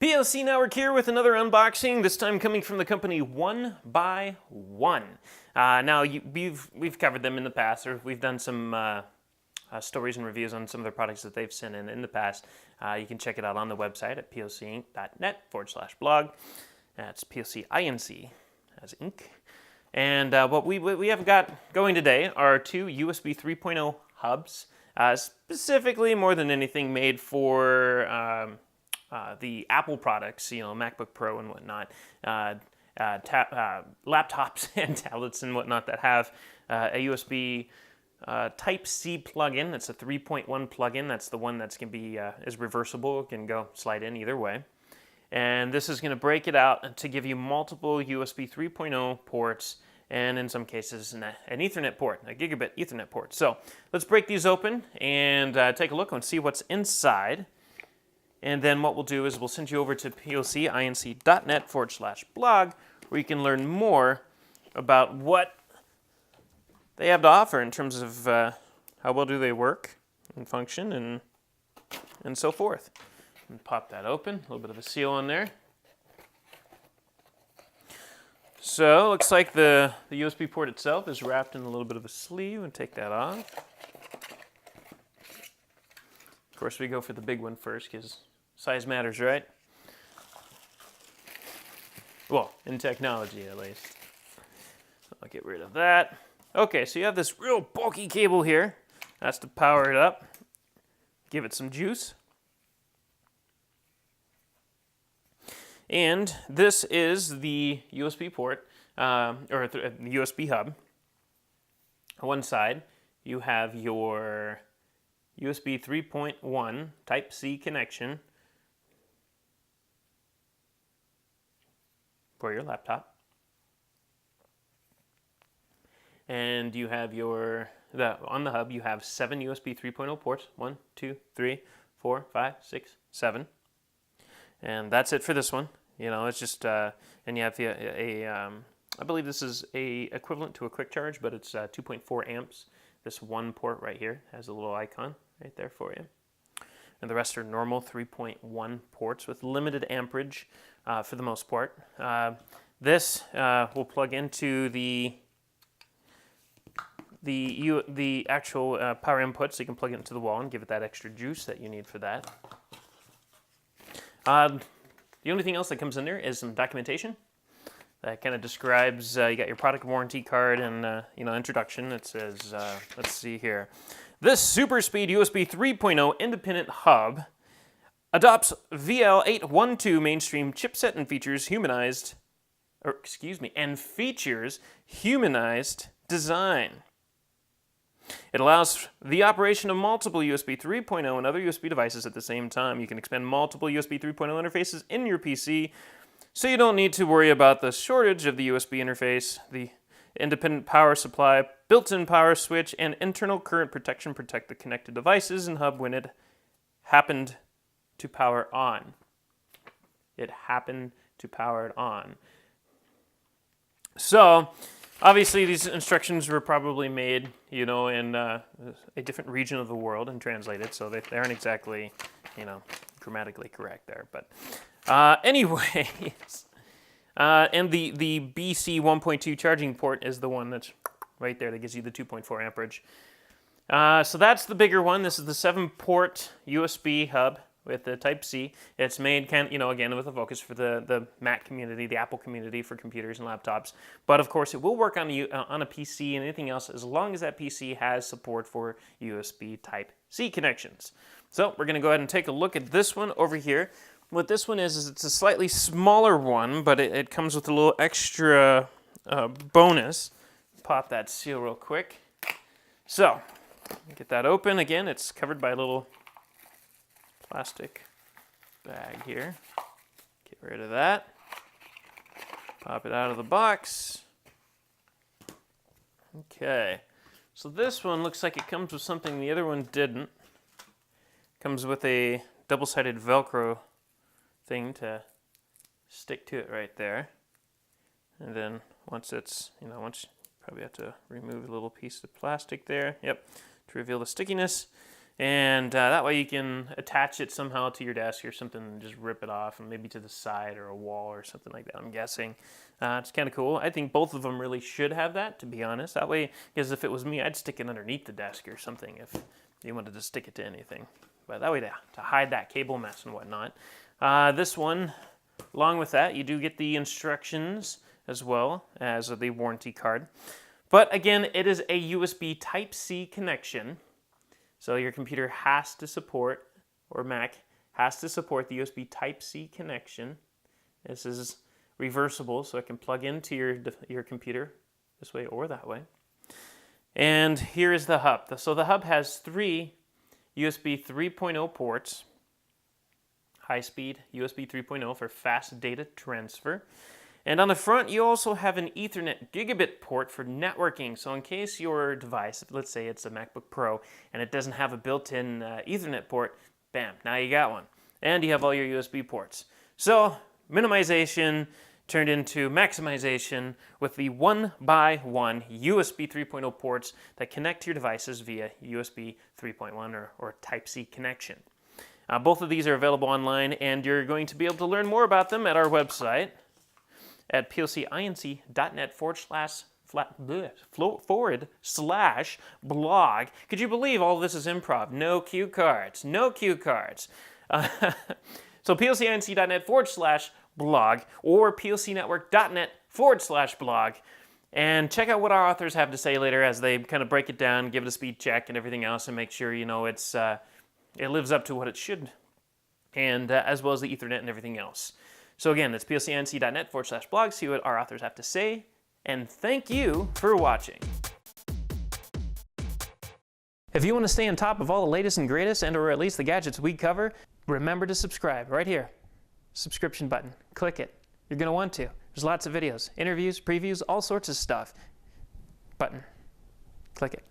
PLC Network here with another unboxing, this time coming from the company 1byone. Now, we've covered them in the past, or we've done some stories and reviews on some of their products that they've sent in the past. You can check it out on the website at plcinc.net/blog. That's PLCINC as ink. And what we have got going today are two USB 3.0 hubs, specifically more than anything made for the Apple products, MacBook Pro and whatnot, laptops and tablets and whatnot that have a USB Type-C plug-in. That's a 3.1 plug-in. That's the one that's going to be is reversible. It can go slide in either way. And this is going to break it out to give you multiple USB 3.0 ports, and in some cases an Ethernet port, a gigabit Ethernet port. So let's break these open and take a look and see what's inside. And then what we'll do is we'll send you over to plcinc.net/blog, where you can learn more about what they have to offer in terms of how well do they work and function and so forth. And pop that open, a little bit of a seal on there. So, looks like the USB port itself is wrapped in a little bit of a sleeve, and take that off. Of course, we go for the big one first, because size matters, right? Well, in technology, at least. I'll get rid of that. Okay, so you have this real bulky cable here. That's to power it up. Give it some juice. And this is the USB port, or the USB hub. On one side, you have your USB 3.1 Type-C connection for your laptop. And you have on the hub, you have 7 USB 3.0 ports. 1, 2, 3, 4, 5, 6, 7. And that's it for this one. It's just, and you have I believe this is equivalent to a quick charge, but it's 2.4 amps. This one port right here has a little icon right there for you. And the rest are normal 3.1 ports with limited amperage for the most part. This will plug into the actual power input, so you can plug it into the wall and give it that extra juice that you need for that. The only thing else that comes in there is some documentation that kind of describes, you got your product warranty card and, introduction. It says, let's see here. This super speed USB 3.0 independent hub adopts VL812 mainstream chipset and features humanized design. It allows the operation of multiple USB 3.0 and other USB devices at the same time. You can expand multiple USB 3.0 interfaces in your PC, so you don't need to worry about the shortage of the USB interface. The independent power supply, built-in power switch, and internal current protection protect the connected devices and hub when it happened to power on. It happened to power it on. So, obviously, these instructions were probably made, in a different region of the world and translated, so they aren't exactly, grammatically correct there. But anyways, and the BC 1.2 charging port is the one that's right there that gives you the 2.4 amperage. So that's the bigger one. This is the 7-port USB hub with the Type-C. It's made, again, with a focus for the Mac community, the Apple community for computers and laptops. But of course, it will work on a PC and anything else as long as that PC has support for USB Type-C connections. So we're going to go ahead and take a look at this one over here. What this one is it's a slightly smaller one, but it comes with a little extra bonus. Pop that seal real quick. So, get that open. Again, it's covered by a little plastic bag here. Get rid of that. Pop it out of the box. Okay. So this one looks like it comes with something the other one didn't. Comes with a double-sided Velcro thing to stick to it right there. And then once it's, once you probably have to remove a little piece of plastic there. Yep. To reveal the stickiness. And that way you can attach it somehow to your desk or something and just rip it off, and maybe to the side or a wall or something like that, I'm guessing. It's kind of cool. I think both of them really should have that, to be honest. That way, because if it was me, I'd stick it underneath the desk or something if you wanted to stick it to anything. But that way to hide that cable mess and whatnot. This one, along with that, you do get the instructions as well as the warranty card. But again, it is a USB Type-C connection. So your computer has to support, or Mac has to support the USB Type-C connection. This is reversible, so it can plug into your computer this way or that way. And here is the hub. So the hub has 3 USB 3.0 ports, high-speed USB 3.0 for fast data transfer. And on the front, you also have an Ethernet gigabit port for networking. So in case your device, let's say it's a MacBook Pro, and it doesn't have a built-in Ethernet port, bam, now you got one. And you have all your USB ports. So minimization turned into maximization with the 1x1 USB 3.0 ports that connect to your devices via USB 3.1 or Type-C connection. Both of these are available online, and you're going to be able to learn more about them at our website at plcinc.net/blog. Could you believe all this is improv? No cue cards. No cue cards. So plcinc.net/blog or plcnetwork.net/blog. And check out what our authors have to say later as they kind of break it down, give it a speed check and everything else, and make sure it lives up to what it should, and as well as the Ethernet and everything else. So again, it's plcinc.net/blog. See what our authors have to say. And thank you for watching. If you want to stay on top of all the latest and greatest, and or at least the gadgets we cover, remember to subscribe right here. Subscription button. Click it. You're going to want to. There's lots of videos, interviews, previews, all sorts of stuff. Button. Click it.